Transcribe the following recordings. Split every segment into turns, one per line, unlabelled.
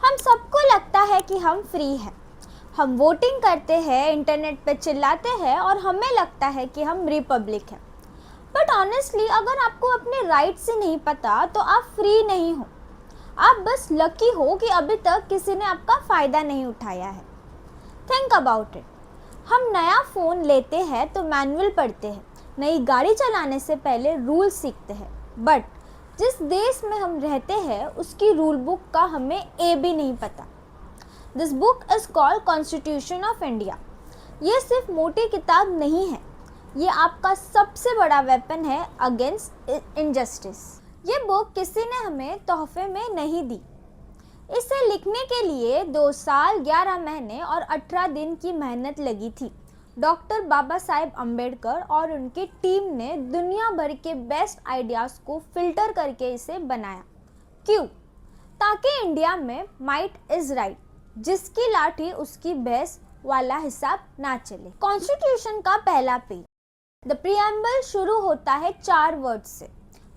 हम सबको लगता है कि हम फ्री हैं। हम वोटिंग करते हैं, इंटरनेट पे चिल्लाते हैं और हमें लगता है कि हम रिपब्लिक हैं। बट ऑनेस्टली अगर आपको अपने राइट्स ही नहीं पता तो आप फ्री नहीं हो। आप बस लकी हो कि अभी तक किसी ने आपका फ़ायदा नहीं उठाया है। Think about it. हम नया फ़ोन लेते हैं तो मैनुअल पढ़ते हैं, नई गाड़ी चलाने से पहले रूल सीखते हैं। बट जिस देश में हम रहते हैं उसकी रूल बुक का हमें ए भी नहीं पता। This book is called constitution of India. ये सिर्फ मोटी किताब नहीं है, ये आपका सबसे बड़ा वेपन है अगेंस्ट इनजस्टिस। ये बुक किसी ने हमें तोहफे में नहीं दी। इसे लिखने के लिए 2 साल 11 महीने और 18 दिन की मेहनत लगी थी। डॉक्टर बाबा साहेब अम्बेडकर और उनकी टीम ने दुनिया भर के बेस्ट आइडियाज़ को फिल्टर करके इसे बनाया। क्यों? ताकि इंडिया में माइट इज़ राइट, जिसकी लाठी उसकी भैंस वाला हिसाब ना चले। कॉन्स्टिट्यूशन का पहला पेज, द प्रीएम्बल, शुरू होता है 4 वर्ड्स से,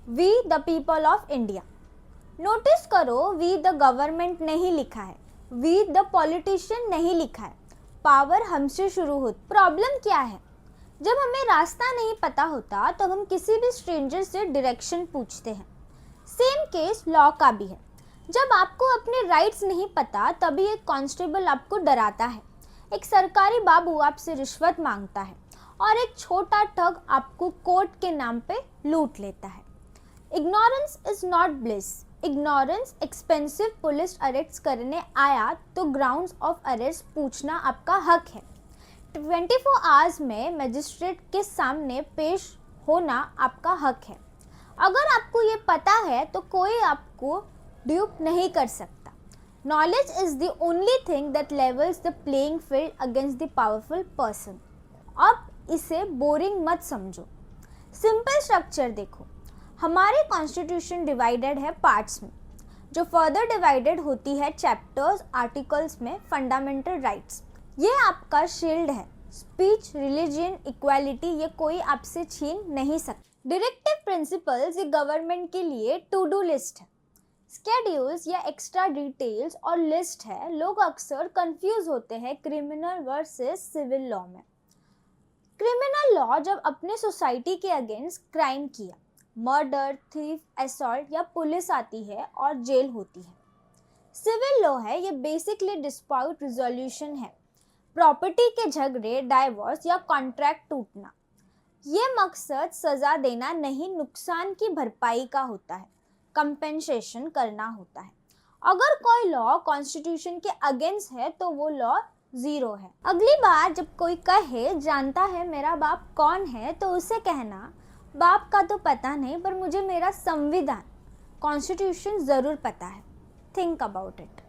we the people of India. Notice करो, वी द गवर्नमेंट नहीं लिखा है, वी द पॉलिटिशियन नहीं लिखा है। पावर हमसे शुरू होती। प्रॉब्लम क्या है? जब हमें रास्ता नहीं पता होता तो हम किसी भी स्ट्रेंजर से डायरेक्शन पूछते हैं। सेम केस लॉ का भी है। जब आपको अपने राइट्स नहीं पता तभी एक कांस्टेबल आपको डराता है, एक सरकारी बाबू आपसे रिश्वत मांगता है और एक छोटा ठग आपको कोर्ट के नाम पे लूट लेता है। Ignorance is not bliss. Ignorance expensive police arrest करने आया तो ग्राउंड्स ऑफ अरेस्ट पूछना आपका हक है। 24 आवर्स में मजिस्ट्रेट के सामने पेश होना आपका हक है। अगर आपको ये पता है तो कोई आपको ड्यूप नहीं कर सकता। Knowledge is the only thing that levels the playing field against the powerful person. अब इसे बोरिंग मत समझो। सिंपल स्ट्रक्चर देखो। हमारी कॉन्स्टिट्यूशन डिवाइडेड है पार्ट्स में, जो फर्दर डिवाइडेड होती है चैप्टर्स, आर्टिकल्स में फंडामेंटल राइट्स। ये आपका शील्ड है। स्पीच, रिलीजन, इक्वालिटी ये कोई आपसे छीन नहीं सकता। डायरेक्टिव प्रिंसिपल्स ये गवर्नमेंट के लिए टू डू लिस्ट है। स्केड्यूल्स या एक्स्ट्रा डिटेल्स और लिस्ट है। लोग अक्सर कंफ्यूज होते हैं क्रिमिनल वर्सेस सिविल लॉ में। क्रिमिनल लॉ जब अपने सोसाइटी के अगेंस्ट क्राइम किया, मर्डर, थीफ, असॉल्ट या पुलिस आती है और जेल होती है। सिविल लॉ है, ये बेसिकली डिस्प्यूट रिजोल्यूशन है, प्रॉपर्टी के झगड़े, डाइवोर्स या कॉन्ट्रैक्ट टूटना। ये मकसद सज़ा देना नहीं, नुकसान की भरपाई का होता है, कंपेंसेशन करना होता है। अगर कोई लॉ कॉन्स्टिट्यूशन के अगेंस्ट है तो वो लॉ ज़ीरो है। अगली बार जब कोई कहे जानता है मेरा बाप कौन है तो उसे कहना, बाप का तो पता नहीं पर मुझे मेरा संविधान, कॉन्स्टिट्यूशन ज़रूर पता है। Think about it.